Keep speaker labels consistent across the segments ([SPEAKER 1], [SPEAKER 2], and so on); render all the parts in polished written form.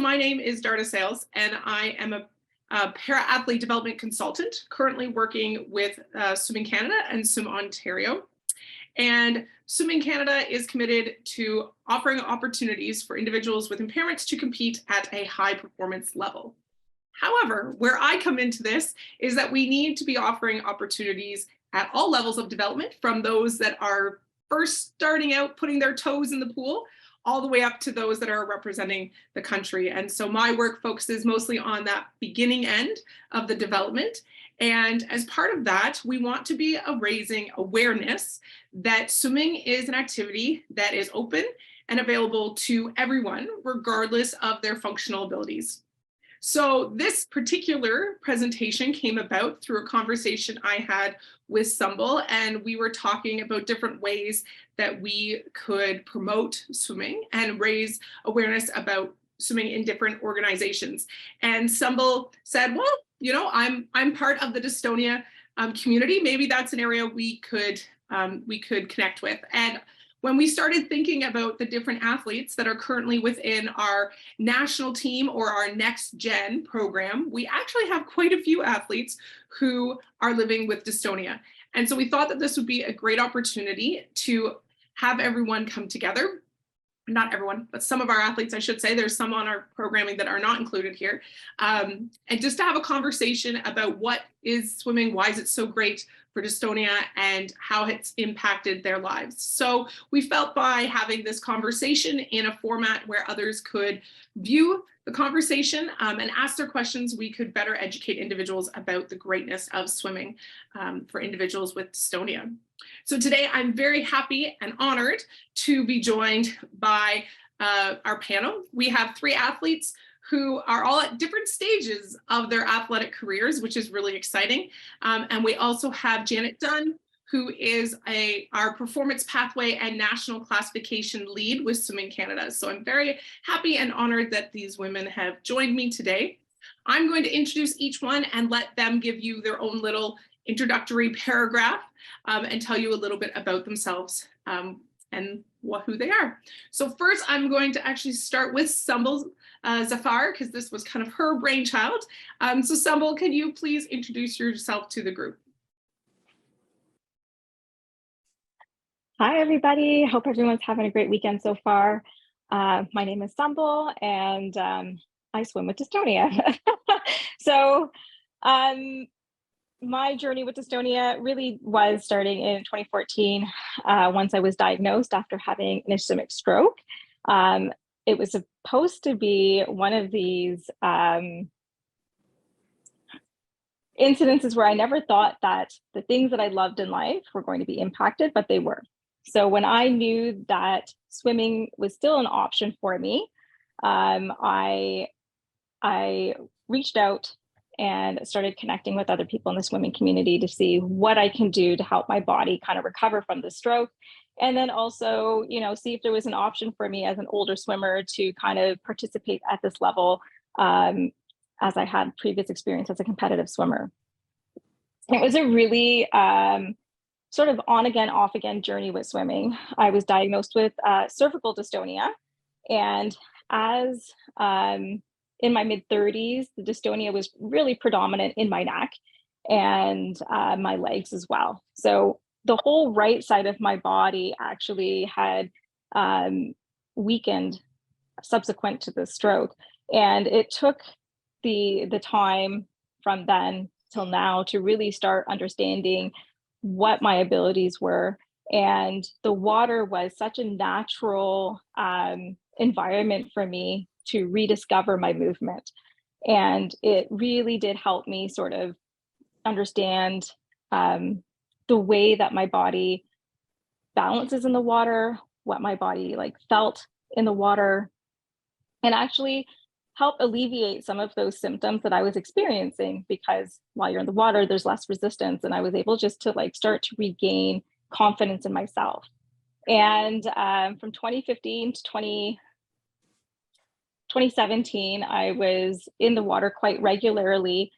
[SPEAKER 1] my name is Darda Sales, and I am a para-athlete development consultant, currently working with Swimming Canada and Swim Ontario. And Swimming Canada is committed to offering opportunities for individuals with impairments to compete at a high performance level. However, where I come into this is that we need to be offering opportunities at all levels of development, from those that are first starting out putting their toes in the pool, all the way up to those that are representing the country. And so my work focuses mostly on that beginning end of the development. And as part of that, we want to be raising awareness that swimming is an activity that is open and available to everyone, regardless of their functional abilities. So this particular presentation came about through a conversation I had with Sumbul, and we were talking about different ways that we could promote swimming and raise awareness about swimming in different organizations. And Sumbul said, well, you know, I'm part of the dystonia community. Maybe that's an area we could connect with. And when we started thinking about the different athletes that are currently within our national team or our next gen program, we actually have quite a few athletes who are living with dystonia. And so we thought that this would be a great opportunity to have everyone come together. Not everyone, but some of our athletes, I should say. There's some on our programming that are not included here. And just to have a conversation about what is swimming, why is it so great for dystonia, and how it's impacted their lives. So we felt by having this conversation in a format where others could view the conversation and ask their questions, we could better educate individuals about the greatness of swimming for individuals with dystonia. So today I'm very happy and honored to be joined by our panel. We have three athletes who are all at different stages of their athletic careers, which is really exciting. And we also have Janet Dunn, who is our performance pathway and national classification lead with Swimming Canada. So I'm very happy and honored that these women have joined me today. I'm going to introduce each one and let them give you their own little introductory paragraph and tell you a little bit about themselves and who they are. So first, I'm going to actually start with Sumbul Zafar, because this was kind of her brainchild. So Sumbul, can you please introduce yourself to the group?
[SPEAKER 2] Hi, everybody. Hope everyone's having a great weekend so far. My name is Sumbul, and I swim with dystonia. So my journey with dystonia really was starting in 2014, once I was diagnosed after having an ischemic stroke. It was supposed to be one of these incidences where I never thought that the things that I loved in life were going to be impacted, but they were. So when I knew that swimming was still an option for me, I reached out and started connecting with other people in the swimming community to see what I can do to help my body kind of recover from the stroke. And then also, you know, see if there was an option for me as an older swimmer to kind of participate at this level, as I had previous experience as a competitive swimmer. It was a really sort of on again, off again journey with swimming. I was diagnosed with cervical dystonia, and as in my mid-30s, the dystonia was really predominant in my neck and my legs as well. So the whole right side of my body actually had weakened subsequent to the stroke. And it took the time from then till now to really start understanding what my abilities were. And the water was such a natural environment for me to rediscover my movement. And it really did help me sort of understand the way that my body balances in the water, what my body felt in the water, and actually help alleviate some of those symptoms that I was experiencing, because while you're in the water, there's less resistance. And I was able just to start to regain confidence in myself. And from 2015 to 2017, I was in the water quite regularly,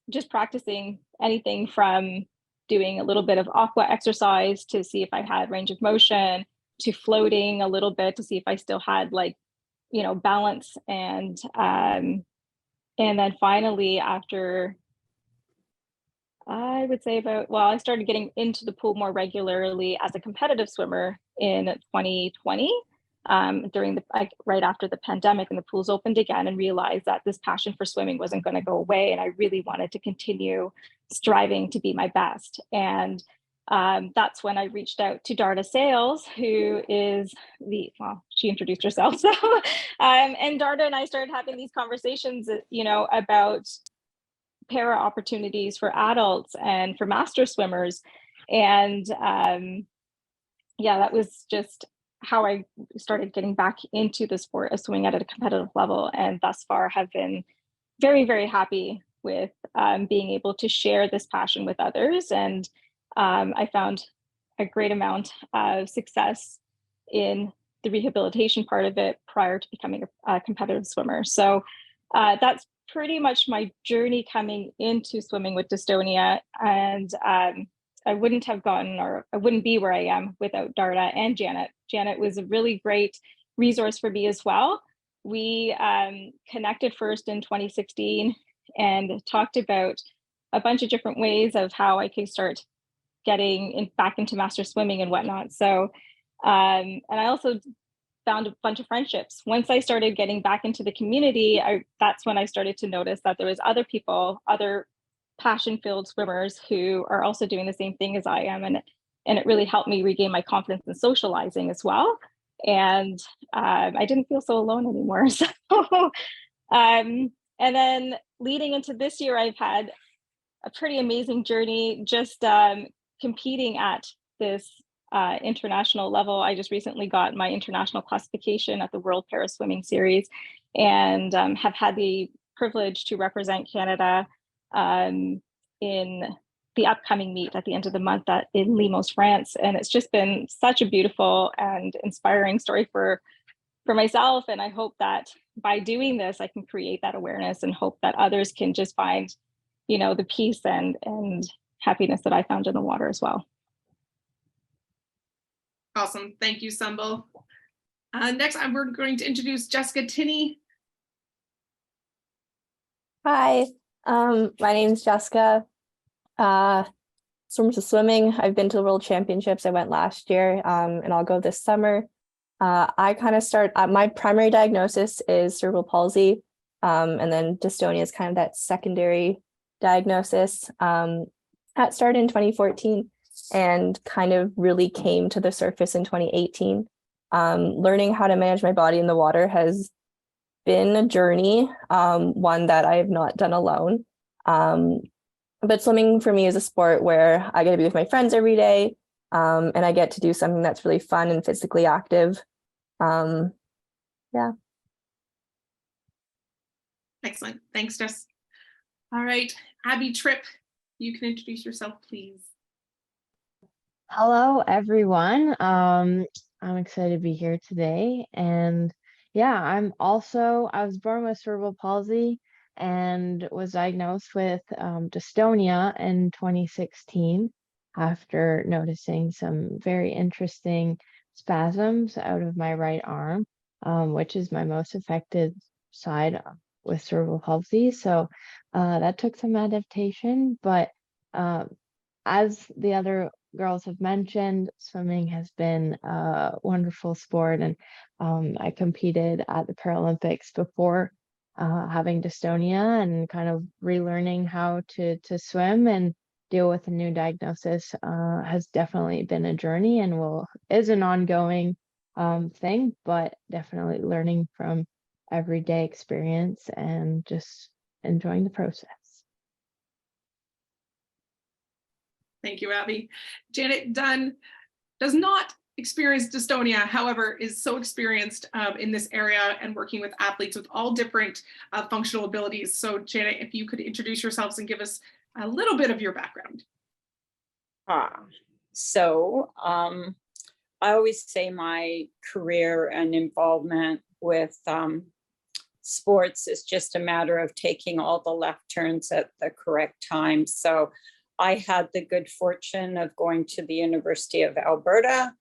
[SPEAKER 2] just practicing anything from doing a little bit of aqua exercise to see if I had range of motion, to floating a little bit to see if I still had balance. And then finally, after I would say I started getting into the pool more regularly as a competitive swimmer in 2020, right after the pandemic, and the pools opened again, and realized that this passion for swimming wasn't going to go away, and I really wanted to continue striving to be my best. And that's when I reached out to Darda Sales, who is she introduced herself. So, and Darda and I started having these conversations, about para opportunities for adults and for master swimmers. And that was just how I started getting back into the sport of swimming at a competitive level. And thus far have been very, very happy with being able to share this passion with others. And I found a great amount of success in the rehabilitation part of it prior to becoming a competitive swimmer. So that's pretty much my journey coming into swimming with dystonia. And I wouldn't be where I am without Darda and Janet. Janet was a really great resource for me as well. We connected first in 2016 and talked about a bunch of different ways of how I could start getting back into master swimming and whatnot. So, and I also found a bunch of friendships. Once I started getting back into the community, that's when I started to notice that there was other people, other passion-filled swimmers who are also doing the same thing as I am. And it really helped me regain my confidence in socializing as well. And I didn't feel so alone anymore. So, and then leading into this year, I've had a pretty amazing journey just competing at this international level. I just recently got my international classification at the World Para Swimming Series, and have had the privilege to represent Canada in the upcoming meet at the end of the month in Limoges, France. And it's just been such a beautiful and inspiring story for myself. And I hope that by doing this, I can create that awareness and hope that others can just find, the peace and happiness that I found in the water as well.
[SPEAKER 1] Awesome. Thank you, Sumbul. Next, we're going to introduce Jessica Tinney.
[SPEAKER 3] Hi, my name is Jessica. Swim to swimming. I've been to the World Championships. I went last year, and I'll go this summer. I kind of my primary diagnosis is cerebral palsy, and then dystonia is kind of that secondary diagnosis. That started in 2014 and kind of really came to the surface in 2018. Learning how to manage my body in the water has been a journey, one that I have not done alone. But swimming for me is a sport where I get to be with my friends every day, and I get to do something that's really fun and physically active. Yeah.
[SPEAKER 1] Excellent. Thanks, Jess. All right, Abby Tripp, you can introduce yourself, please.
[SPEAKER 4] Hello, everyone. I'm excited to be here today. And yeah, I was born with cerebral palsy and was diagnosed with dystonia in 2016 after noticing some very interesting spasms out of my right arm, which is my most affected side with cerebral palsy. So that took some adaptation, but as the other girls have mentioned, swimming has been a wonderful sport, and I competed at the Paralympics before having dystonia, and kind of relearning how to swim and deal with a new diagnosis has definitely been a journey, and is an ongoing thing, but definitely learning from everyday experience and just enjoying the process.
[SPEAKER 1] Thank you, Abby. Janet Dunn does not experience dystonia, however, is so experienced in this area and working with athletes with all different functional abilities. So Janet, if you could introduce yourselves and give us a little bit of your background.
[SPEAKER 5] I always say my career and involvement with sports is just a matter of taking all the left turns at the correct time. So I had the good fortune of going to the University of Alberta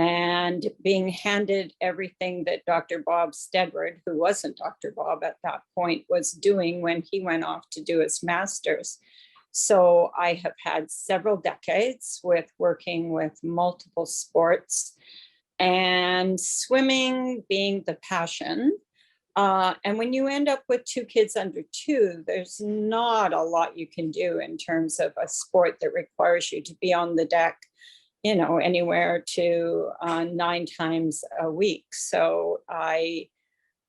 [SPEAKER 5] and being handed everything that Dr. Bob Stedward, who wasn't Dr. Bob at that point, was doing when he went off to do his master's. So I have had several decades with working with multiple sports, and swimming being the passion. And when you end up with 2 kids under 2, there's not a lot you can do in terms of a sport that requires you to be on the deck, you know, anywhere to 9 times a week. So I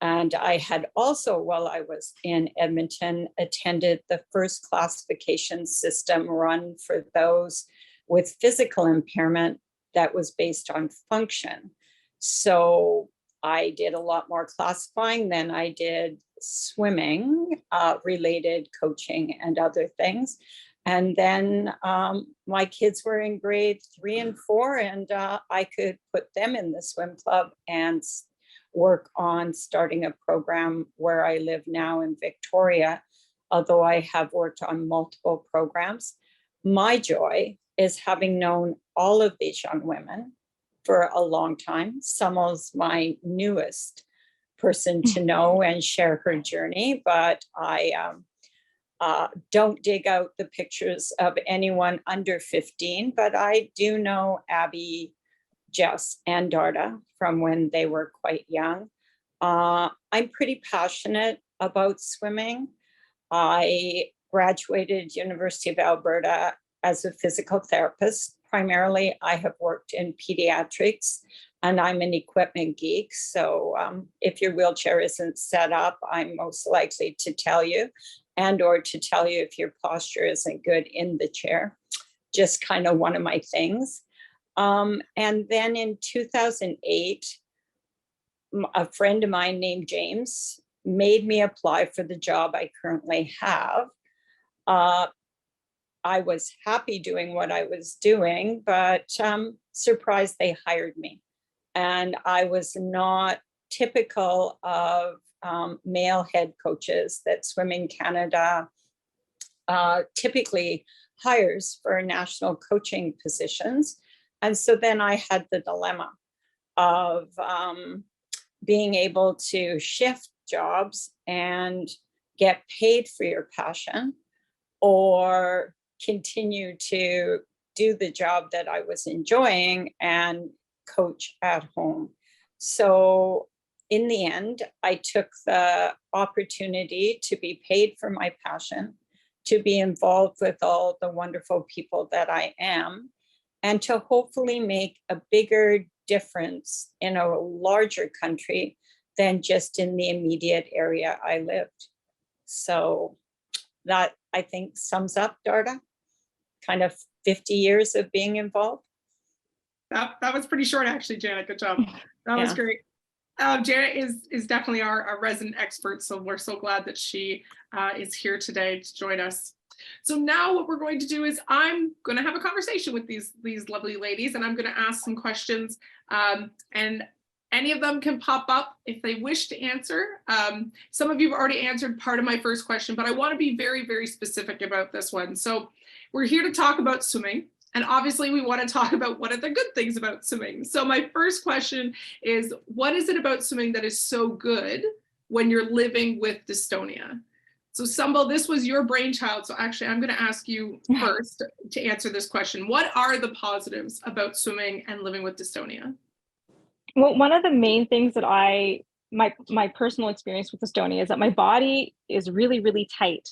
[SPEAKER 5] had also, while I was in Edmonton, attended the first classification system run for those with physical impairment that was based on function. So I did a lot more classifying than I did swimming related coaching and other things. And then my kids were in grade 3 and 4, and I could put them in the swim club and work on starting a program where I live now in Victoria, although I have worked on multiple programs. My joy is having known all of these young women for a long time. Summer's my newest person to know and share her journey, but I don't dig out the pictures of anyone under 15, but I do know Abby, Jess, and Darda from when they were quite young. I'm pretty passionate about swimming. I graduated University of Alberta as a physical therapist. Primarily, I have worked in pediatrics, and I'm an equipment geek. So if your wheelchair isn't set up, I'm most likely to tell you, and or to tell you if your posture isn't good in the chair. Just kind of one of my things. And then in 2008, a friend of mine named James made me apply for the job I currently have. I was happy doing what I was doing, but surprised they hired me. And I was not typical of male head coaches that Swimming Canada typically hires for national coaching positions. And so then I had the dilemma of being able to shift jobs and get paid for your passion, or continue to do the job that I was enjoying and coach at home. So in the end, I took the opportunity to be paid for my passion, to be involved with all the wonderful people that I am, and to hopefully make a bigger difference in a larger country than just in the immediate area I lived. So that, I think, sums up, Darda, kind of 50 years of being involved.
[SPEAKER 1] That was pretty short, actually, Janet. Good job. That was great. Janet is definitely our resident expert, so we're so glad that she is here today to join us. So now what we're going to do is I'm going to have a conversation with these lovely ladies, and I'm going to ask some questions, and any of them can pop up if they wish to answer. Some of you have already answered part of my first question, but I want to be very, very specific about this one. So we're here to talk about swimming, and obviously we want to talk about what are the good things about swimming. So my first question is, what is it about swimming that is so good when you're living with dystonia? So Sumbul, this was your brainchild. So actually, I'm going to ask you first to answer this question. What are the positives about swimming and living with dystonia?
[SPEAKER 2] Well, one of the main things that my personal experience with dystonia is that my body is really, really tight.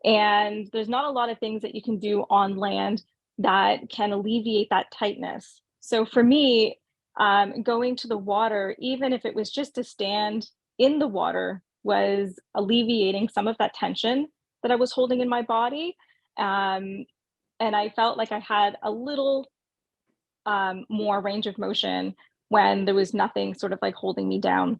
[SPEAKER 2] And there's not a lot of things that you can do on land that can alleviate that tightness. So for me, going to the water, even if it was just to stand in the water, was alleviating some of that tension that I was holding in my body. And I felt like I had a little more range of motion when there was nothing sort of like holding me down.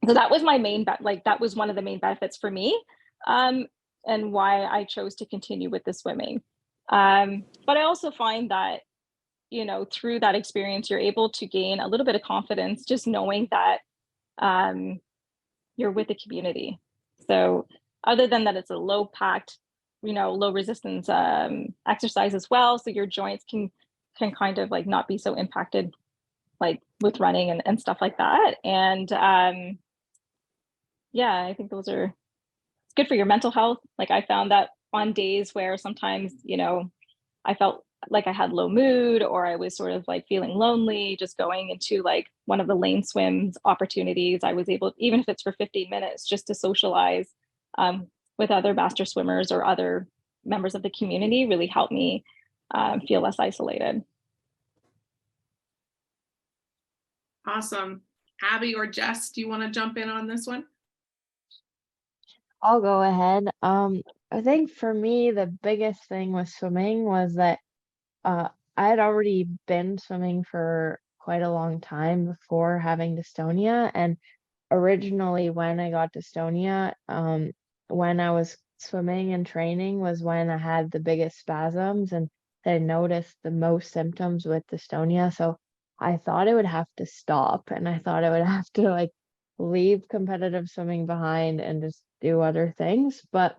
[SPEAKER 2] So that was my main, that was one of the main benefits for me, and why I chose to continue with the swimming. But I also find that, you know, through that experience, you're able to gain a little bit of confidence just knowing that you're with a community. So other than that, it's a low packed, you know, low resistance exercise as well. So your joints can kind of like not be so impacted like with running and stuff like that. And yeah, I think those are, it's good for your mental health. Like I found that on days where sometimes, you know, I felt like I had low mood or I was sort of like feeling lonely, just going into like one of the lane swims opportunities, I was able, even if it's for 15 minutes, just to socialize with other master swimmers or other members of the community really helped me feel less isolated.
[SPEAKER 1] Awesome. Abby or Jess, do you want to jump in on this one?
[SPEAKER 4] I'll go ahead. I think for me, the biggest thing with swimming was that I had already been swimming for quite a long time before having dystonia. And originally when I got dystonia, when I was swimming and training was when I had the biggest spasms and I noticed the most symptoms with dystonia. So I thought I would have to stop and I thought I would have to like leave competitive swimming behind and just do other things. But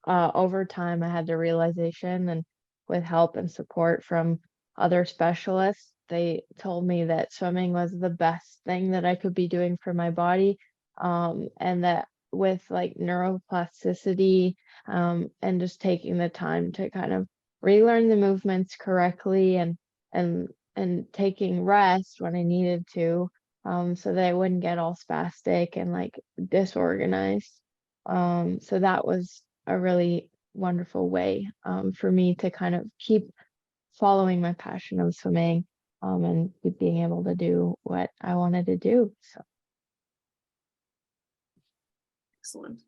[SPEAKER 4] over time, I had the realization, and with help and support from other specialists, they told me that swimming was the best thing that I could be doing for my body, and that with like neuroplasticity and just taking the time to kind of relearn the movements correctly and taking rest when I needed to, so that I wouldn't get all spastic and like disorganized. So that was a really wonderful way for me to kind of keep following my passion of swimming and keep being able to do what I wanted to do. So
[SPEAKER 1] Excellent.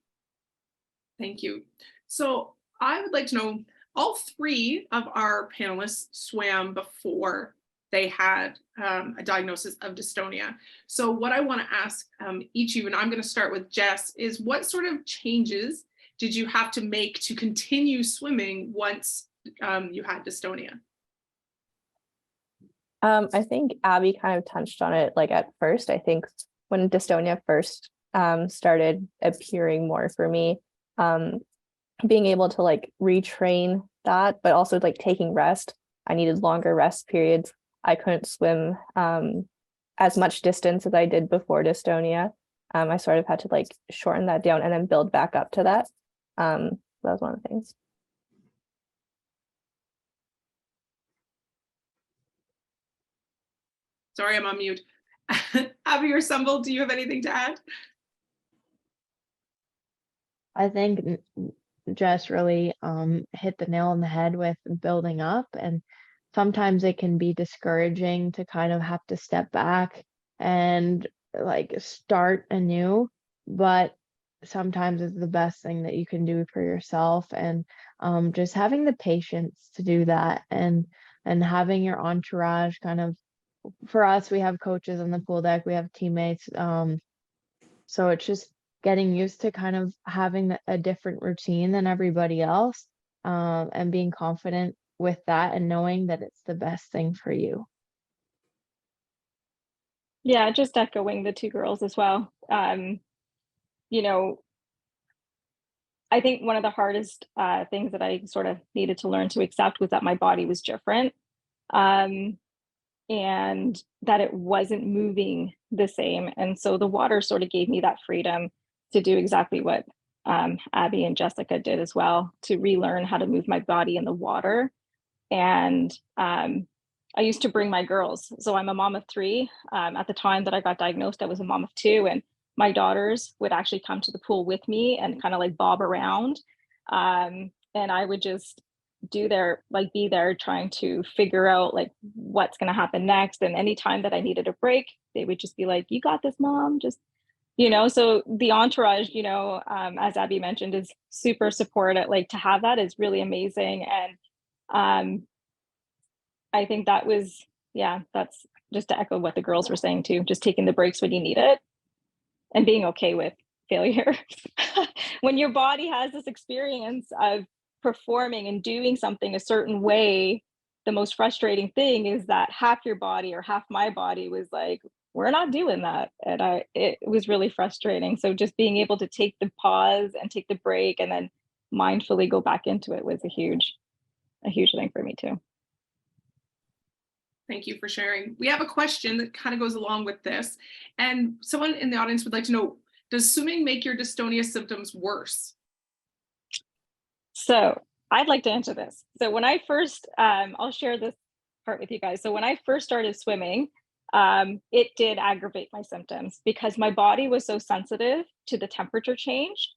[SPEAKER 1] Thank you. So I would like to know, all three of our panelists swam before they had a diagnosis of dystonia. So what I want to ask each of you, and I'm going to start with Jess, is what sort of changes did you have to make to continue swimming once you had dystonia?
[SPEAKER 3] I think Abby kind of touched on it like at first. I think when dystonia first started appearing more for me, being able to like retrain that, but also like taking rest. I needed longer rest periods. I couldn't swim as much distance as I did before dystonia. I sort of had to like shorten that down and then build back up to that. That was one of the things.
[SPEAKER 1] Sorry, I'm on mute. Abby or Sumbul, do you have anything to add?
[SPEAKER 4] I think Jess really hit the nail on the head with building up, and sometimes it can be discouraging to kind of have to step back and like start anew, but sometimes it's the best thing that you can do for yourself, and just having the patience to do that, and having your entourage kind of, for us, we have coaches on the pool deck, we have teammates, so it's just getting used to kind of having a different routine than everybody else, and being confident with that and knowing that it's the best thing for you.
[SPEAKER 2] Yeah, just echoing the two girls as well. You know, I think one of the hardest things that I sort of needed to learn to accept was that my body was different, and that it wasn't moving the same. And so the water sort of gave me that freedom to do exactly what Abby and Jessica did as well, to relearn how to move my body in the water. And I used to bring my girls. So I'm a mom of three. At the time that I got diagnosed, I was a mom of two, and my daughters would actually come to the pool with me and kind of like bob around. And I would just be there trying to figure out like what's going to happen next. And anytime that I needed a break, they would just be like, "You got this, mom." Just, so the entourage, as Abby mentioned, is super supportive. Like, to have that is really amazing. And I think that was, that's just to echo what the girls were saying too, just taking the breaks when you need it and being okay with failure. When your body has this experience of performing and doing something a certain way, the most frustrating thing is that half your body or half my body was like, "We're not doing that." And it was really frustrating. So just being able to take the pause and take the break and then mindfully go back into it was a huge thing for me too.
[SPEAKER 1] Thank you for sharing. We have a question that kind of goes along with this. And someone in the audience would like to know, does swimming make your dystonia symptoms worse?
[SPEAKER 2] So I'd like to answer this. So when I first, I'll share this part with you guys. So when I first started swimming, it did aggravate my symptoms because my body was so sensitive to the temperature change,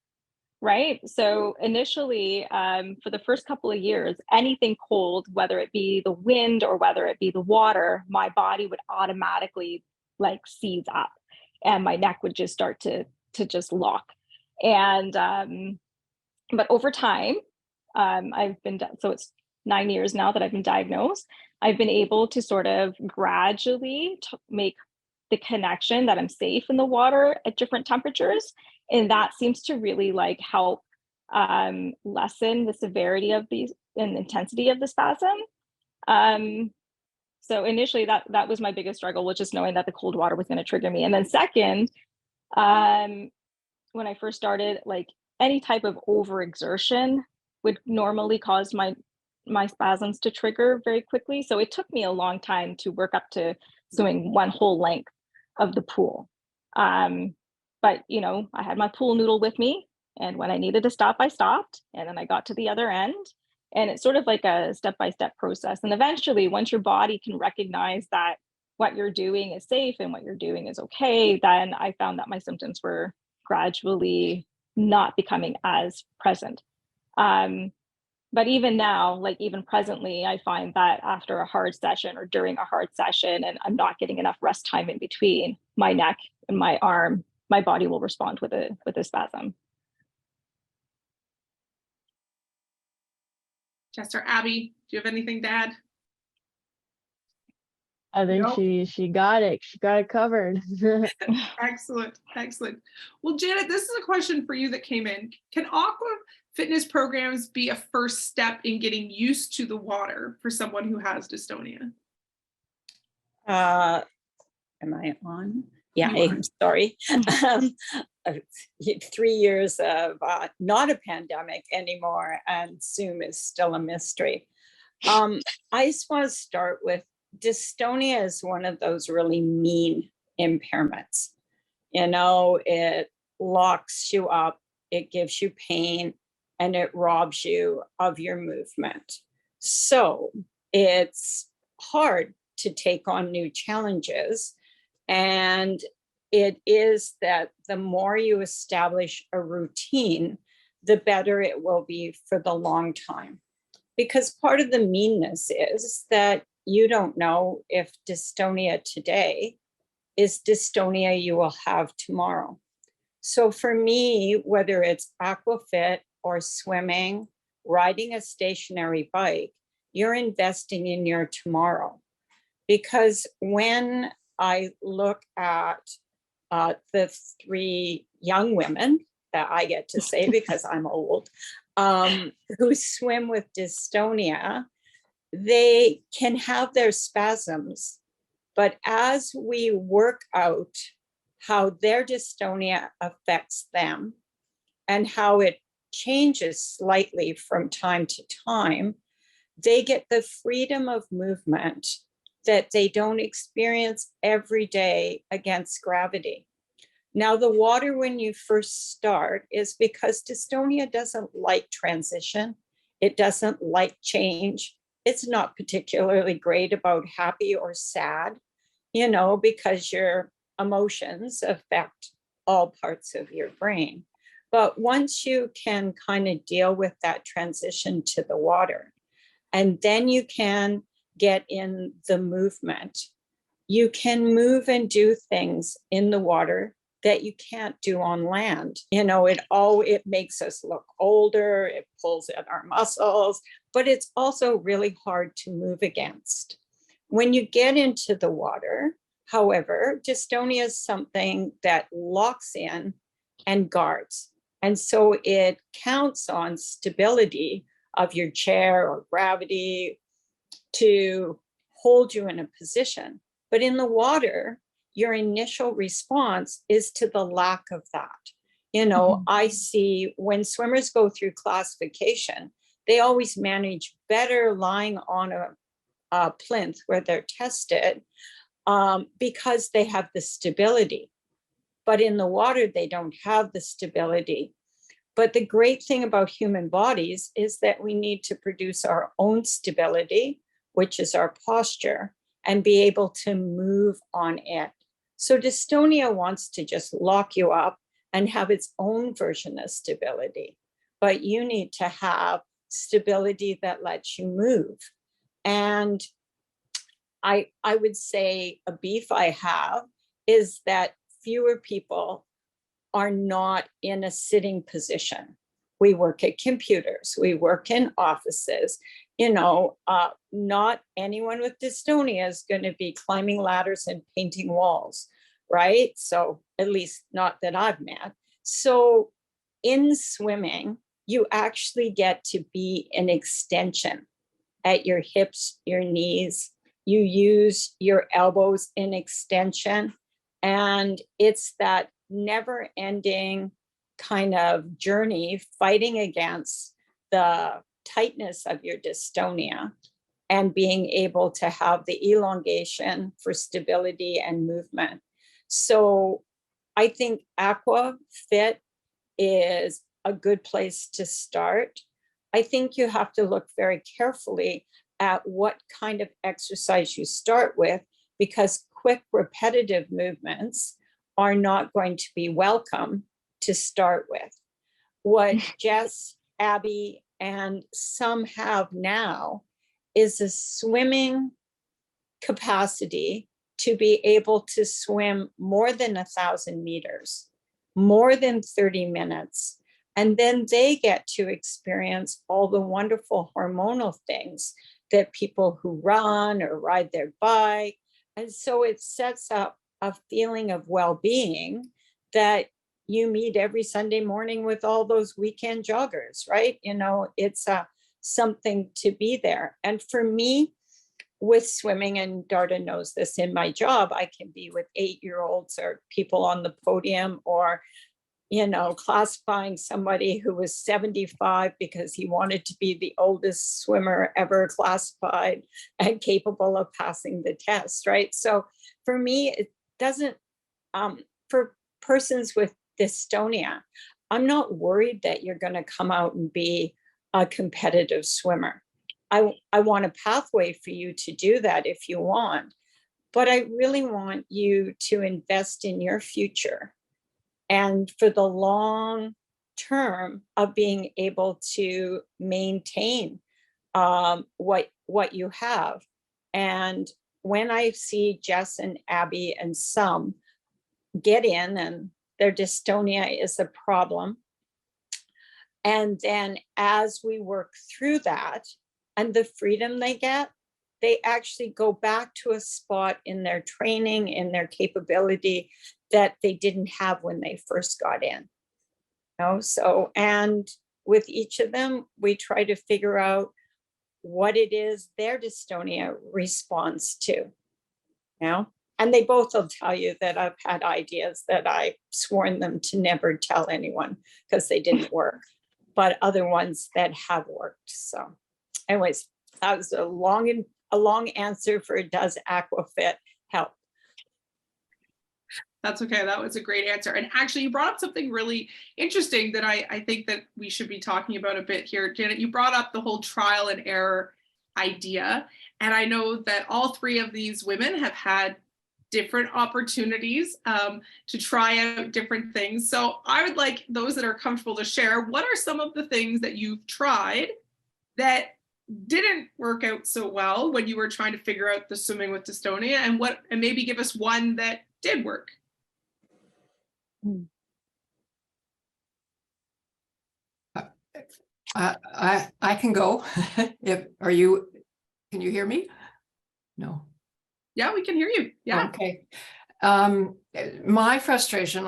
[SPEAKER 2] right? So initially, for the first couple of years, anything cold, whether it be the wind or whether it be the water, my body would automatically like seize up and my neck would just start to just lock. And but over time, I've been, so it's 9 years now that I've been diagnosed. I've been able to sort of gradually make the connection that I'm safe in the water at different temperatures. And that seems to really like help lessen the severity of these and intensity of the spasm. So initially that was my biggest struggle, was just knowing that the cold water was going to trigger me. And then second, when I first started, like any type of overexertion would normally cause my spasms to trigger very quickly. So it took me a long time to work up to swimming one whole length of the pool. But you know, I had my pool noodle with me, and when I needed to stop, I stopped, and then I got to the other end. And it's sort of like a step-by-step process. And eventually, once your body can recognize that what you're doing is safe and what you're doing is okay, then I found that my symptoms were gradually not becoming as present. But even now, like even presently, I find that after a hard session or during a hard session and I'm not getting enough rest time in between, my neck and my arm, my body will respond with a spasm.
[SPEAKER 1] Chester, Abby, do you have anything to add?
[SPEAKER 4] I think
[SPEAKER 1] Nope.
[SPEAKER 4] she got it. She got it covered.
[SPEAKER 1] Excellent, excellent. Well, Janet, this is a question for you that came in. Can aqua fitness programs be a first step in getting used to the water for someone who has dystonia?
[SPEAKER 5] Am I on? Yeah, I'm sorry. 3 years of not a pandemic anymore, and Zoom is still a mystery. I just want to start with dystonia is one of those really mean impairments. You know, it locks you up, it gives you pain, and it robs you of your movement. So it's hard to take on new challenges. And it is that the more you establish a routine, the better it will be for the long time. Because part of the meanness is that you don't know if dystonia today is dystonia you will have tomorrow. So for me, whether it's aquafit or swimming, riding a stationary bike, you're investing in your tomorrow. Because when I look at the 3 young women that I get to say because I'm old, who swim with dystonia, they can have their spasms, but as we work out how their dystonia affects them and how it changes slightly from time to time, they get the freedom of movement that they don't experience every day against gravity. Now, the water when you first start is because dystonia doesn't like transition. It doesn't like change. It's not particularly great about happy or sad, you know, because your emotions affect all parts of your brain. But once you can kind of deal with that transition to the water, and then you can get in the movement, you can move and do things in the water that you can't do on land. You know, it makes us look older, it pulls at our muscles, but it's also really hard to move against. When you get into the water, however, dystonia is something that locks in and guards. And so it counts on stability of your chair or gravity to hold you in a position. But in the water, your initial response is to the lack of that. You know, I see when swimmers go through classification, they always manage better lying on plinth where they're tested, because they have the stability. But in the water, they don't have the stability. But the great thing about human bodies is that we need to produce our own stability, which is our posture, and be able to move on it. So dystonia wants to just lock you up and have its own version of stability. But you need to have stability that lets you move. And I would say a beef I have is that fewer people are not in a sitting position. We work at computers, we work in offices, not anyone with dystonia is going to be climbing ladders and painting walls, right? So at least not that I've met. So in swimming, you actually get to be an extension at your hips, your knees. You use your elbows in extension. And it's that never ending kind of journey fighting against the tightness of your dystonia and being able to have the elongation for stability and movement. So I think aqua fit is a good place to start. I think you have to look very carefully at what kind of exercise you start with, because quick repetitive movements are not going to be welcome to start with. What Jess, Abby, and some have now is a swimming capacity to be able to swim more than 1,000 meters, more than 30 minutes. And then they get to experience all the wonderful hormonal things that people who run or ride their bike. And so it sets up a feeling of well-being that you meet every Sunday morning with all those weekend joggers, right? It's something to be there. And for me, with swimming, and Darda knows this, in my job, I can be with 8-year-olds or people on the podium, or classifying somebody who was 75 because he wanted to be the oldest swimmer ever classified and capable of passing the test, right? So for me, it doesn't, for persons with dystonia, I'm not worried that you're going to come out and be a competitive swimmer. I want a pathway for you to do that if you want, but I really want you to invest in your future and for the long term of being able to maintain what you have. And when I see Jess and Abby and some get in and their dystonia is a problem, and then as we work through that and the freedom they get, they actually go back to a spot in their training, in their capability that they didn't have when they first got in. So, and with each of them, we try to figure out what it is their dystonia responds to. And they both will tell you that I've had ideas that I've sworn them to never tell anyone because they didn't work, but other ones that have worked. So anyways, that was a long answer for does aquafit help?
[SPEAKER 1] That's okay. That was a great answer. And actually, you brought up something really interesting that I think that we should be talking about a bit here. Janet, you brought up the whole trial and error idea. And I know that all three of these women have had different opportunities to try out different things. So I would like those that are comfortable to share, what are some of the things that you've tried that didn't work out so well when you were trying to figure out the swimming with dystonia, and maybe give us one that did work?
[SPEAKER 6] I can go. Can you hear me? No.
[SPEAKER 1] Yeah, we can hear you. Yeah.
[SPEAKER 6] Okay. My frustration,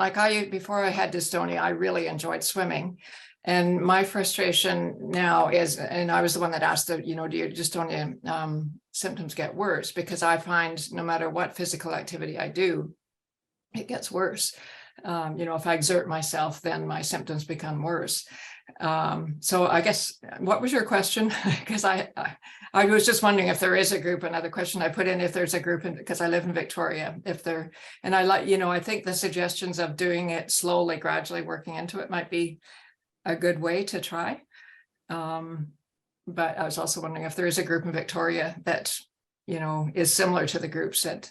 [SPEAKER 6] before I had dystonia, I really enjoyed swimming. And my frustration now is, and I was the one that asked, do your dystonia symptoms get worse? Because I find no matter what physical activity I do, it gets worse. if I exert myself, then my symptoms become worse. So I guess, what was your question? Because I was just wondering if there is a group. Another question I put in, if there's a group, because I live in Victoria, and I like, I think the suggestions of doing it slowly, gradually working into it might be a good way to try. But I was also wondering if there is a group in Victoria that, is similar to the groups that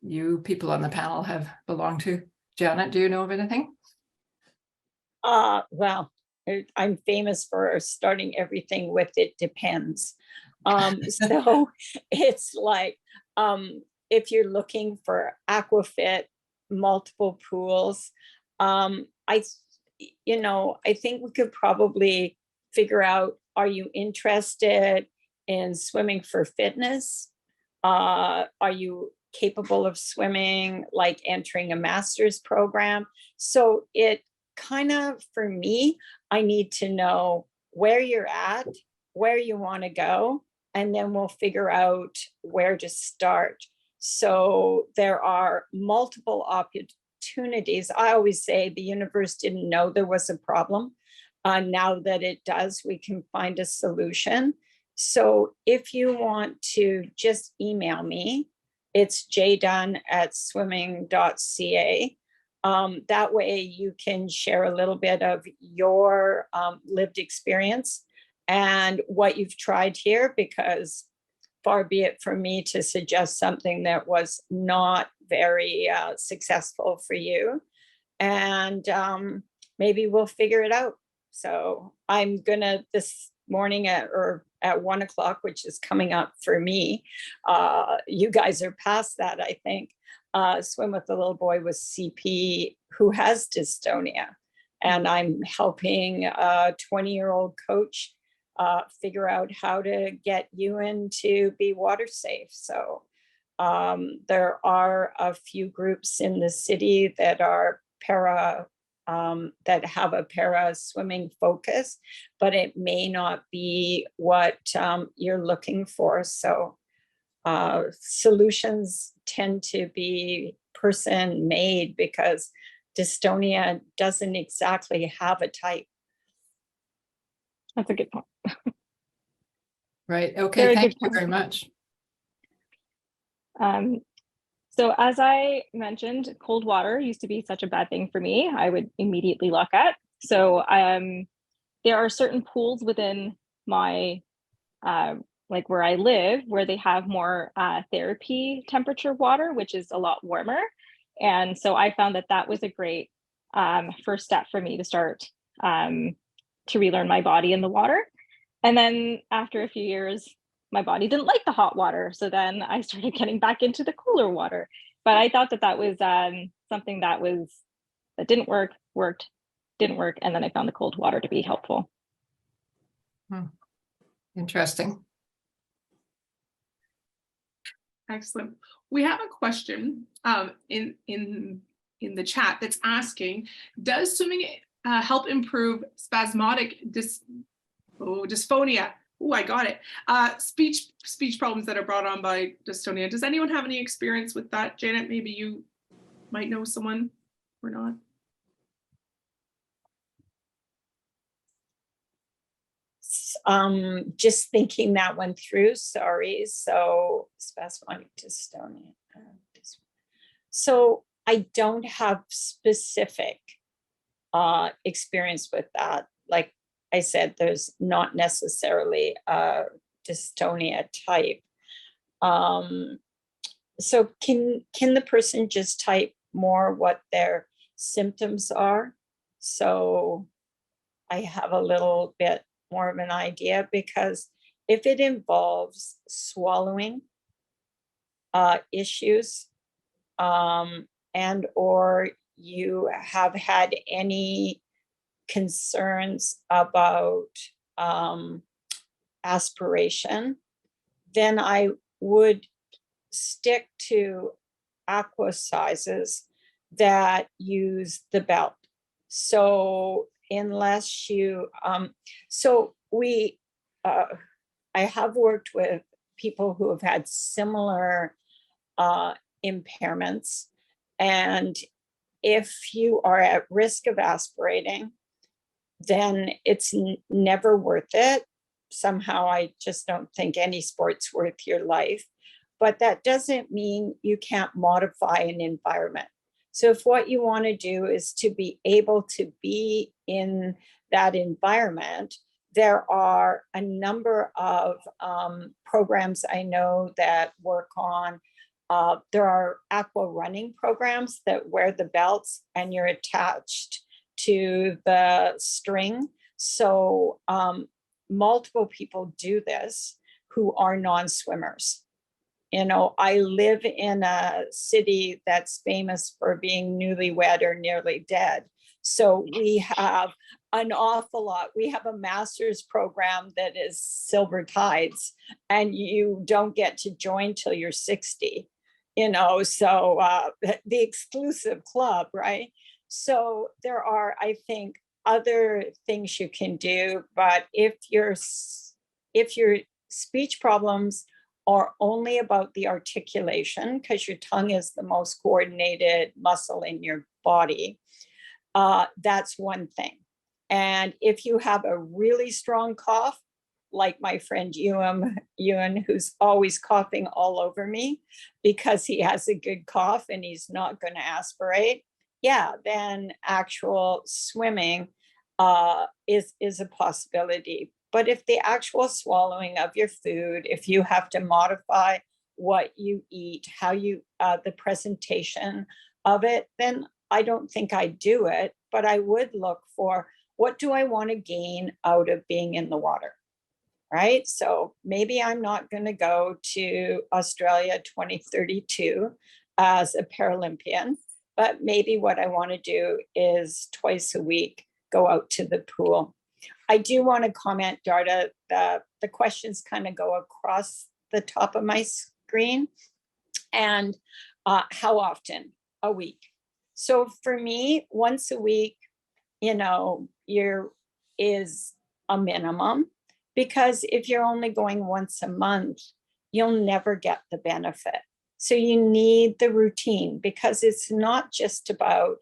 [SPEAKER 6] you people on the panel have belonged to. Janet, do you know of anything?
[SPEAKER 5] Well, I'm famous for starting everything with "it depends." So it's like, if you're looking for aquafit, multiple pools, I think we could probably figure out, are you interested in swimming for fitness? Are you capable of swimming, like entering a master's program? So it kind of, for me, I need to know where you're at, where you want to go, and then we'll figure out where to start. So there are multiple opportunities. I always say the universe didn't know there was a problem. Now that it does, we can find a solution. So if you want to just email me, it's jdunn@swimming.ca. That way you can share a little bit of your lived experience and what you've tried here, because far be it from me to suggest something that was not very successful for you. And maybe we'll figure it out. So I'm gonna, this morning at 1 o'clock, which is coming up for me, you guys are past that, I think, swim with a little boy with CP who has dystonia. And I'm helping a 20-year-old coach figure out how to get you in to be water safe. So there are a few groups in the city that are that have a para swimming focus, but it may not be what you're looking for. So solutions tend to be person made, because dystonia doesn't exactly have a type.
[SPEAKER 2] That's a good point.
[SPEAKER 6] Right. Okay.
[SPEAKER 2] Very
[SPEAKER 6] Thank
[SPEAKER 2] good
[SPEAKER 6] you
[SPEAKER 2] point.
[SPEAKER 6] very much.
[SPEAKER 2] So as I mentioned, cold water used to be such a bad thing for me. I would immediately look at. So there are certain pools within my, like where I live, where they have more therapy temperature water, which is a lot warmer. And so I found that that was a great first step for me to start to relearn my body in the water. And then after a few years, my body didn't like the hot water. So then I started getting back into the cooler water. But I thought that that was something that didn't work, didn't work. And then I found the cold water to be helpful.
[SPEAKER 6] Interesting.
[SPEAKER 1] Excellent. We have a question in the chat that's asking, does swimming help improve spasmodic dysphonia? Oh, I got it. Speech problems that are brought on by dystonia. Does anyone have any experience with that? Janet, maybe you might know someone or not.
[SPEAKER 5] Just thinking that one through, sorry. So spasmodic dystonia. So I don't have specific experience with that. Like I said, there's not necessarily a dystonia type. So can the person just type more what their symptoms are? So I have a little bit more of an idea, because if it involves swallowing issues, and or you have had any concerns about aspiration, then I would stick to aqua sizes that use the belt. So unless you, I have worked with people who have had similar impairments, and If you are at risk of aspirating, then it's never worth it. Somehow, I just don't think any sport's worth your life. But that doesn't mean you can't modify an environment. So if what you want to do is to be able to be in that environment, there are a number of programs I know that work on. There are aqua running programs that wear the belts and you're attached to the string. So multiple people do this who are non-swimmers. You know, I live in a city that's famous for being newlywed or nearly dead. So we have an awful lot. We have a master's program that is silver tides, and you don't get to join till you're 60, you know, so the exclusive club, right? So there are, I think, other things you can do, but if your speech problems are only about the articulation, because your tongue is the most coordinated muscle in your body, that's one thing. And if you have a really strong cough, like my friend Ewan, who's always coughing all over me because he has a good cough and he's not going to aspirate, yeah, then actual swimming is a possibility. But if the actual swallowing of your food, if you have to modify what you eat, how you, the presentation of it, then I don't think I'd do it, but I would look for what do I want to gain out of being in the water, right? So maybe I'm not going to go to Australia 2032 as a Paralympian, but maybe what I want to do is twice a week, go out to the pool. I do want to comment, Darda, the questions kind of go across the top of my screen. And how often a week? So for me, once a week, you know, is a minimum, because if you're only going once a month, you'll never get the benefit. So you need the routine, because it's not just about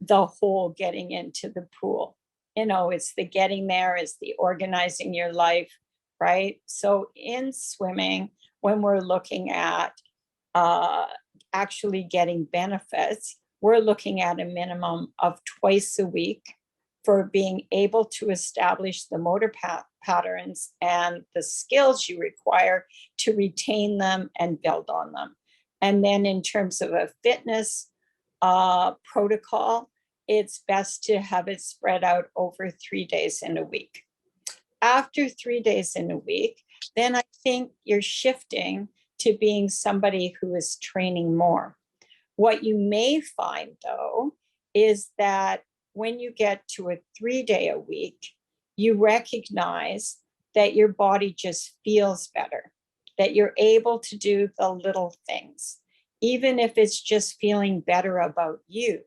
[SPEAKER 5] the whole getting into the pool. You know, it's the getting there, it's the organizing your life, right? So in swimming, when we're looking at actually getting benefits, we're looking at a minimum of twice a week for being able to establish the motor patterns and the skills you require to retain them and build on them. And then in terms of a fitness protocol, it's best to have it spread out over 3 days in a week. After 3 days in a week, then I think you're shifting to being somebody who is training more. What you may find, though, is that when you get to a 3 day a week, you recognize that your body just feels better, that you're able to do the little things, even if it's just feeling better about you.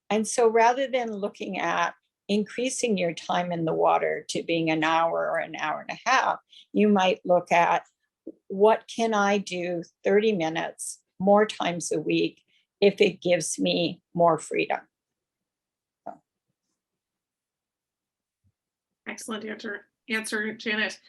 [SPEAKER 5] And so rather than looking at increasing your time in the water to being an hour or an hour and a half, you might look at what can I do 30 minutes more times a week if it gives me more freedom.
[SPEAKER 1] Excellent answer, Janet.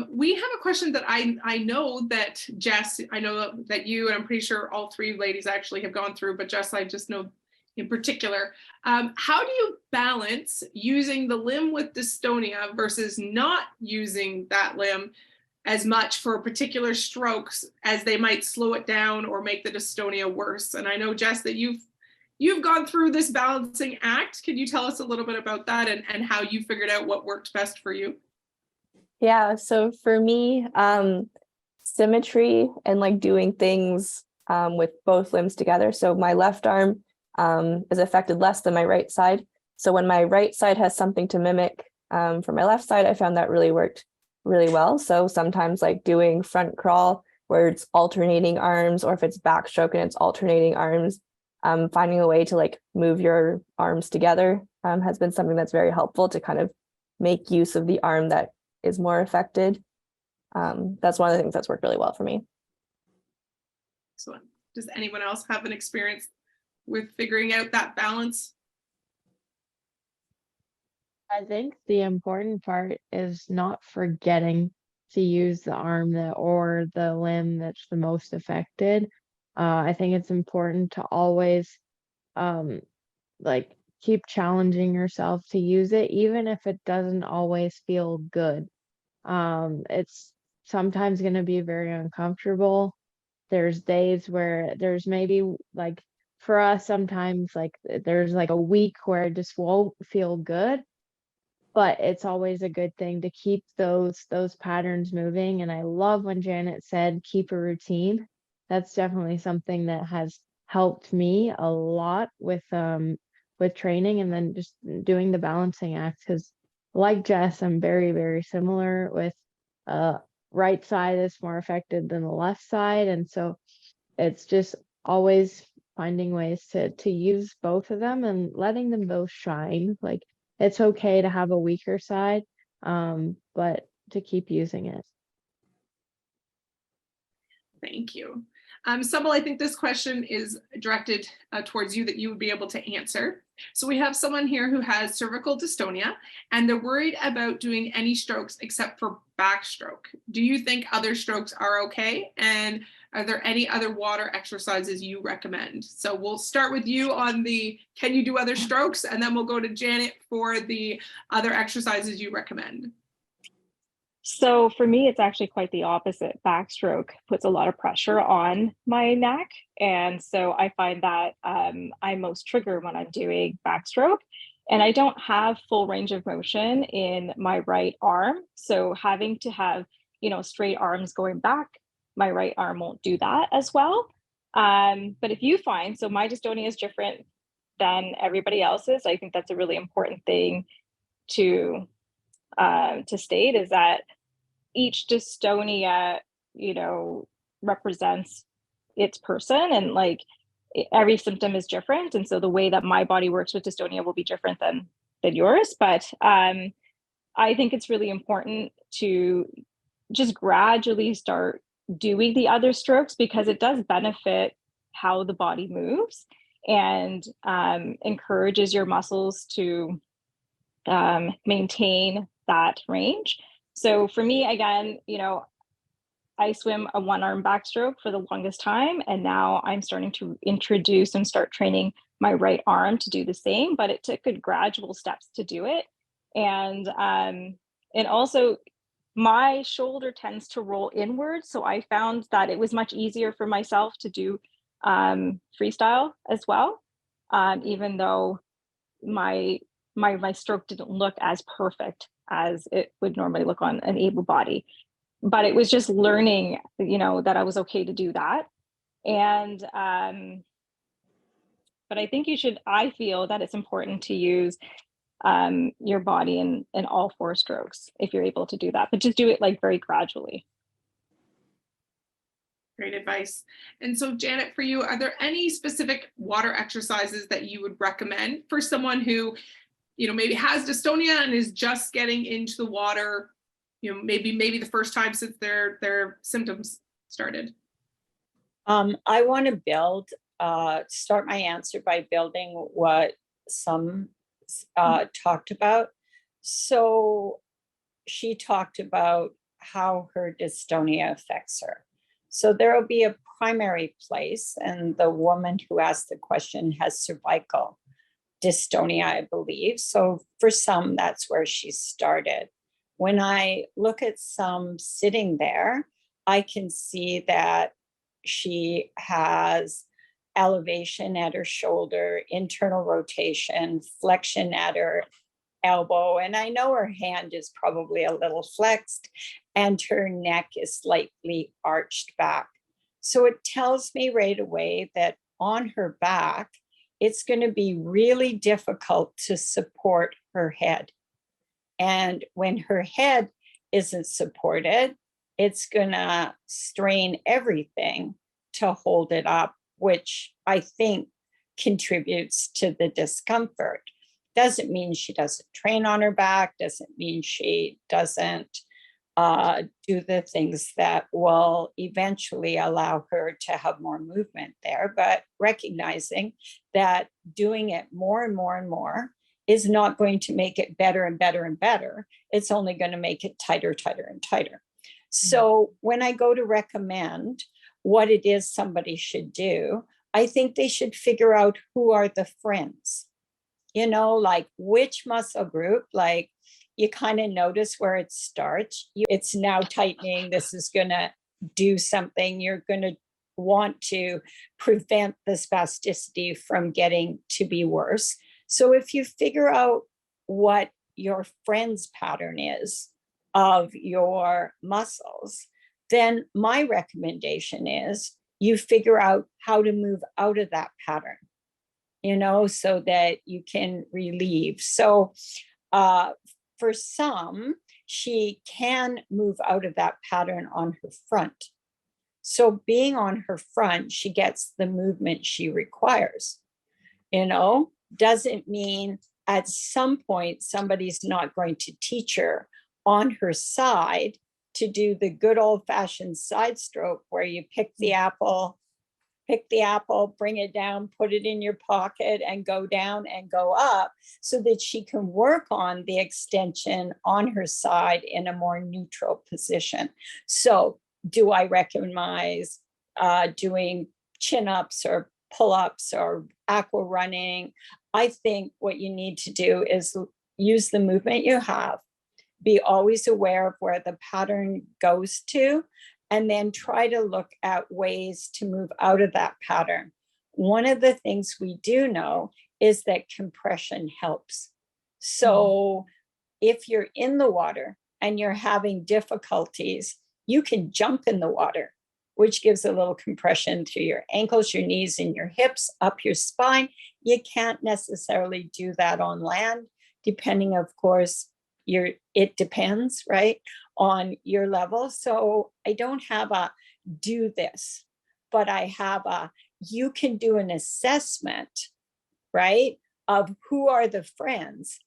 [SPEAKER 1] We have a question that I know that Jess, I know that you, and I'm pretty sure all three ladies actually have gone through, but Jess, I just know in particular, how do you balance using the limb with dystonia versus not using that limb as much for particular strokes, as they might slow it down or make the dystonia worse? And I know, Jess, that you've gone through this balancing act. Can you tell us a little bit about that and how you figured out what worked best for you?
[SPEAKER 3] Yeah, so for me, symmetry and like doing things with both limbs together. So my left arm is affected less than my right side. So when my right side has something to mimic for my left side, I found that really worked really well. So sometimes like doing front crawl where it's alternating arms, or if it's backstroke and it's alternating arms, finding a way to like move your arms together has been something that's very helpful to kind of make use of the arm that is more affected. That's one of the things that's worked really well for me.
[SPEAKER 1] Excellent. Does anyone else have an experience with figuring out that balance?
[SPEAKER 4] I think the important part is not forgetting to use the arm or the limb that's the most affected. I think it's important to always like keep challenging yourself to use it, even if it doesn't always feel good. It's sometimes going to be very uncomfortable. There's days where there's maybe like for us, sometimes like there's like a week where it just won't feel good, but it's always a good thing to keep those patterns moving. And I love when Janet said keep a routine. That's definitely something that has helped me a lot with training, and then just doing the balancing act, because like Jess, I'm very, very similar with right side is more affected than the left side. And so it's just always finding ways to use both of them and letting them both shine. Like it's okay to have a weaker side, but to keep using it.
[SPEAKER 1] Thank you. Sybil, I think this question is directed towards you, that you would be able to answer. So we have someone here who has cervical dystonia, and they're worried about doing any strokes except for backstroke. Do you think other strokes are okay? And are there any other water exercises you recommend? So we'll start with you on the, can you do other strokes? And then we'll go to Janet for the other exercises you recommend.
[SPEAKER 2] So for me, it's actually quite the opposite. Backstroke puts a lot of pressure on my neck. And so I find that I'm most triggered when I'm doing backstroke. And I don't have full range of motion in my right arm. So having to have, straight arms going back, my right arm won't do that as well. But if you find, so my dystonia is different than everybody else's, I think that's a really important thing to state, is that each dystonia, represents its person, and like every symptom is different. And so the way that my body works with dystonia will be different than yours. But I think it's really important to just gradually start doing the other strokes, because it does benefit how the body moves, and encourages your muscles to maintain that range. So for me, again, I swim a one-arm backstroke for the longest time, and now I'm starting to introduce and start training my right arm to do the same, but it took good gradual steps to do it. And also my shoulder tends to roll inward. So I found that it was much easier for myself to do freestyle as well, even though my stroke didn't look as perfect as it would normally look on an able body. But it was just learning, that I was okay to do that. And but I think I feel that it's important to use your body in all four strokes if you're able to do that, but just do it like very gradually.
[SPEAKER 1] Great advice. And so Janet, for you, are there any specific water exercises that you would recommend for someone who, maybe has dystonia and is just getting into the water, maybe the first time since their symptoms started?
[SPEAKER 5] I want to start my answer by building what some talked about. So she talked about how her dystonia affects her. So there will be a primary place, and the woman who asked the question has cervical dystonia, I believe. So for some, that's where she started. When I look at some sitting there, I can see that she has elevation at her shoulder, internal rotation, flexion at her elbow. And I know her hand is probably a little flexed and her neck is slightly arched back. So it tells me right away that on her back, it's going to be really difficult to support her head. And when her head isn't supported, it's going to strain everything to hold it up, which I think contributes to the discomfort. Doesn't mean she doesn't train on her back, doesn't mean she doesn't do the things that will eventually allow her to have more movement there, but recognizing that doing it more and more and more is not going to make it better and better and better. It's only going to make it tighter, tighter, and tighter. So when I go to recommend what it is somebody should do, I think they should figure out who are the friends, you know, like which muscle group, like you kind of notice where it starts. It's now tightening. This is going to do something. You're going to want to prevent the spasticity from getting to be worse. So if you figure out what your friend's pattern is of your muscles, then my recommendation is you figure out how to move out of that pattern, you know, so that you can relieve. So for some, she can move out of that pattern on her front. So being on her front, she gets the movement she requires, you know, doesn't mean at some point somebody's not going to teach her on her side to do the good old fashioned side stroke where you pick the apple, bring it down, put it in your pocket and go down and go up so that she can work on the extension on her side in a more neutral position. So do I recommend doing chin-ups or pull-ups or aqua running? I think what you need to do is use the movement you have, be always aware of where the pattern goes to, and then try to look at ways to move out of that pattern. One of the things we do know is that compression helps. So if you're in the water and you're having difficulties, you can jump in the water, which gives a little compression to your ankles, your knees, and your hips, up your spine. You can't necessarily do that on land, depending, of course, it depends, right, on your level. So I don't have a do this, but I have a, you can do an assessment, right, of who are the friends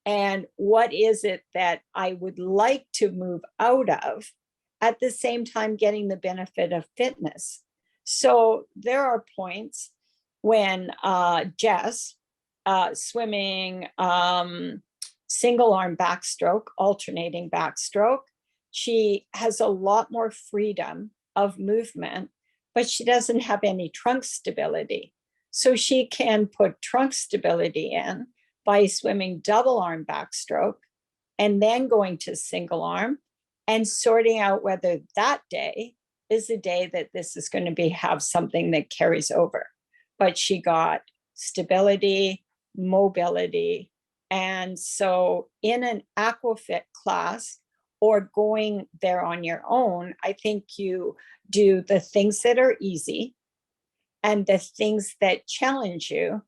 [SPEAKER 5] and what is it that I would like to move out of, at the same time getting the benefit of fitness. So there are points when Jess, swimming, single arm backstroke, alternating backstroke, she has a lot more freedom of movement, but she doesn't have any trunk stability. So she can put trunk stability in by swimming double arm backstroke and then going to single arm and sorting out whether that day is a day that this is going to have something that carries over. But she got stability, mobility. And so in an aquafit class or going there on your own, I think you do the things that are easy and the things that challenge you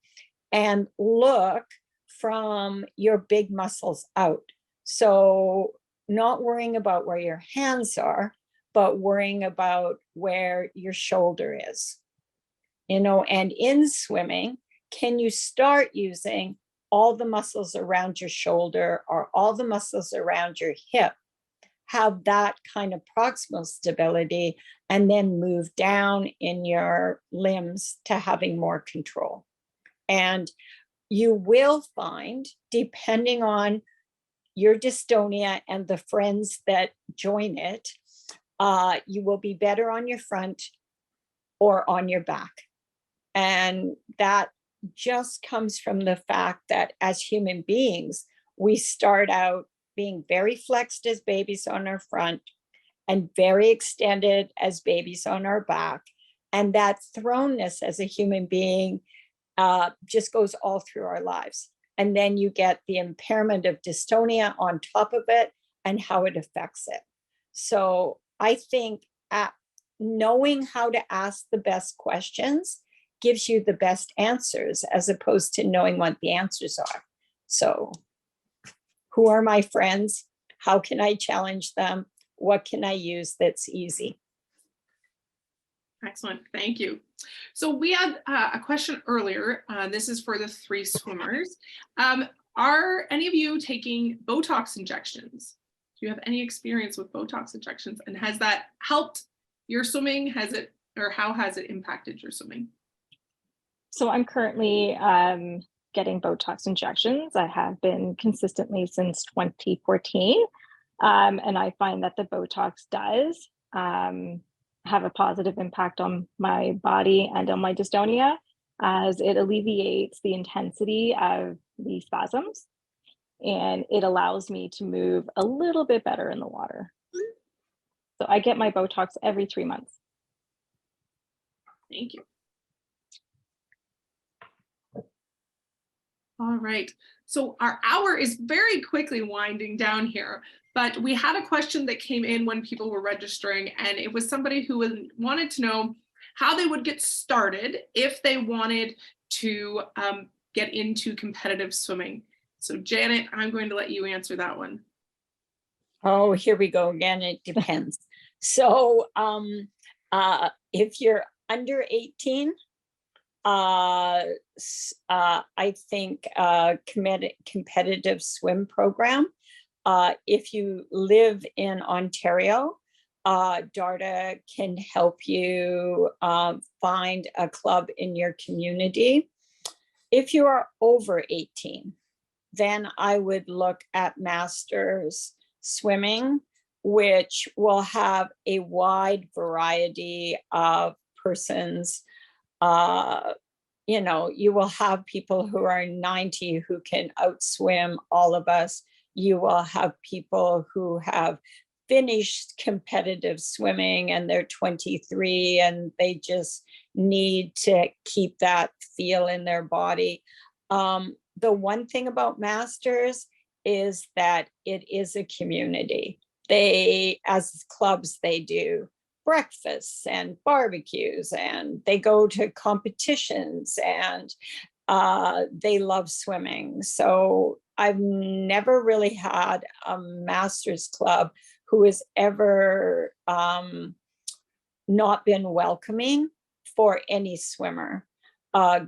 [SPEAKER 5] and look from your big muscles out. So not worrying about where your hands are, but worrying about where your shoulder is, you know. And in swimming, can you start using all the muscles around your shoulder or all the muscles around your hip, have that kind of proximal stability, and then move down in your limbs to having more control. And you will find, depending on your dystonia and the friends that join it, you will be better on your front or on your back. And that just comes from the fact that as human beings, we start out being very flexed as babies on our front and very extended as babies on our back. And that thrownness as a human being just goes all through our lives. And then you get the impairment of dystonia on top of it and how it affects it. So I think knowing how to ask the best questions gives you the best answers, as opposed to knowing what the answers are. So who are my friends? How can I challenge them? What can I use that's easy?
[SPEAKER 1] Excellent, thank you. So we had a question earlier. This is for the 3 swimmers. Are any of you taking Botox injections? Do you have any experience with Botox injections? And has that helped your swimming? Has it, or how has it impacted your swimming?
[SPEAKER 2] So I'm currently getting Botox injections. I have been consistently since 2014. And I find that the Botox does have a positive impact on my body and on my dystonia, as it alleviates the intensity of the spasms, and it allows me to move a little bit better in the water. So I get my Botox every 3 months.
[SPEAKER 1] Thank you. All right, so our hour is very quickly winding down here, but we had a question that came in when people were registering, and it was somebody who wanted to know how they would get started if they wanted to get into competitive swimming. So Janet, I'm going to let you answer that one.
[SPEAKER 5] Oh, here we go again. It depends. So if you're under 18, I think competitive swim program. If you live in Ontario, DARTA can help you find a club in your community. If you are over 18, then I would look at Masters Swimming, which will have a wide variety of persons. You know, you will have people who are 90 who can outswim all of us. You will have people who have finished competitive swimming and they're 23 and they just need to keep that feel in their body. The one thing about Masters is that it is a community. They, as clubs, they do breakfasts and barbecues, and they go to competitions, and they love swimming. So I've never really had a Masters club who has ever not been welcoming for any swimmer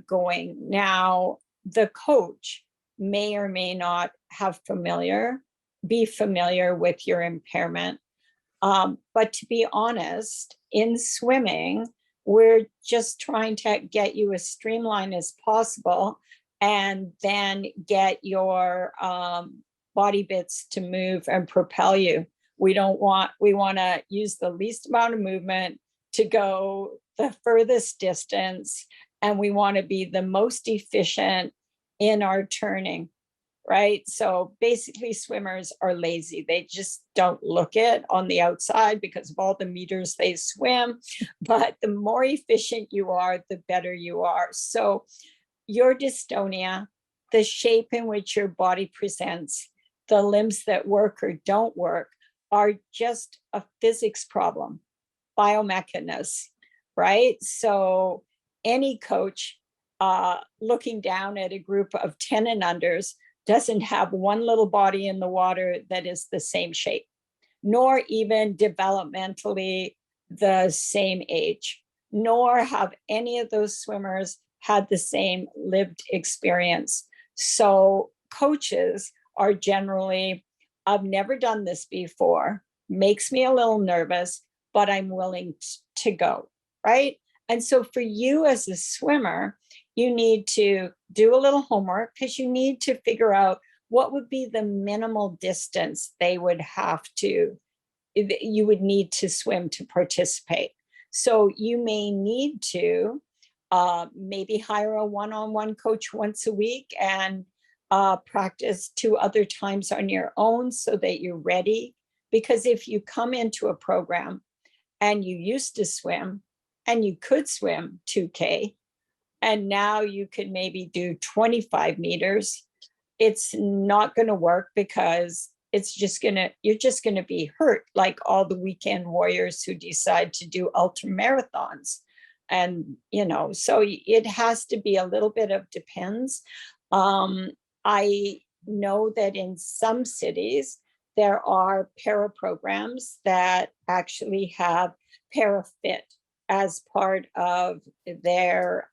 [SPEAKER 5] going. Now, the coach may or may not be familiar with your impairment. But to be honest, in swimming, we're just trying to get you as streamlined as possible and then get your body bits to move and propel you. We want to use the least amount of movement to go the furthest distance, and we want to be the most efficient in our turning. Right. So basically swimmers are lazy. They just don't look it on the outside because of all the meters they swim. But the more efficient you are, the better you are. So your dystonia, the shape in which your body presents, the limbs that work or don't work are just a physics problem, biomechanics, right? So any coach looking down at a group of 10 and unders doesn't have one little body in the water that is the same shape, nor even developmentally the same age, nor have any of those swimmers had the same lived experience. So coaches are generally, I've never done this before, makes me a little nervous, but I'm willing to go, right? And so for you as a swimmer, you need to do a little homework because you need to figure out what would be the minimal distance you would need to swim to participate. So you may need to maybe hire a one-on-one coach once a week and practice 2 other times on your own so that you're ready. Because if you come into a program and you used to swim and you could swim 2K, and now you could maybe do 25 meters, it's not going to work because you're just going to be hurt like all the weekend warriors who decide to do ultra marathons. And, so it has to be a little bit of depends. I know that in some cities, there are para programs that actually have ParaFit as part of their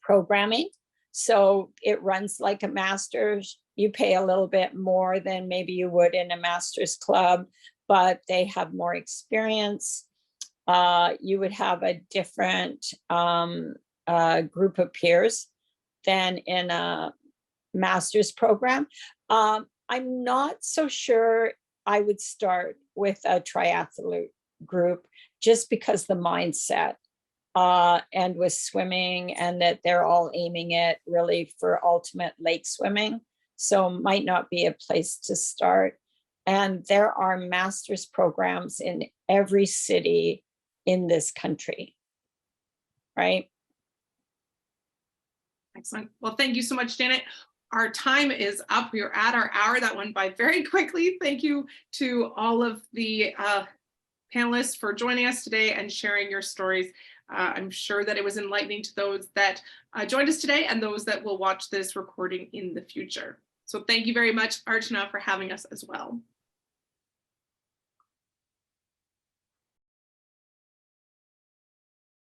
[SPEAKER 5] programming. So it runs like a master's. You pay a little bit more than maybe you would in a master's club, but they have more experience. You would have a different group of peers than in a master's program. I'm not so sure I would start with a triathlete group just because the mindset and with swimming, and that they're all aiming it really for ultimate lake swimming. So might not be a place to start. And there are master's programs in every city in this country, right?
[SPEAKER 1] Excellent. Well, thank you so much, Janet. Our time is up. We are at our hour. That went by very quickly. Thank you to all of the panelists for joining us today and sharing your stories. I'm sure that it was enlightening to those that joined us today and those that will watch this recording in the future. So thank you very much, Archana, for having us as well.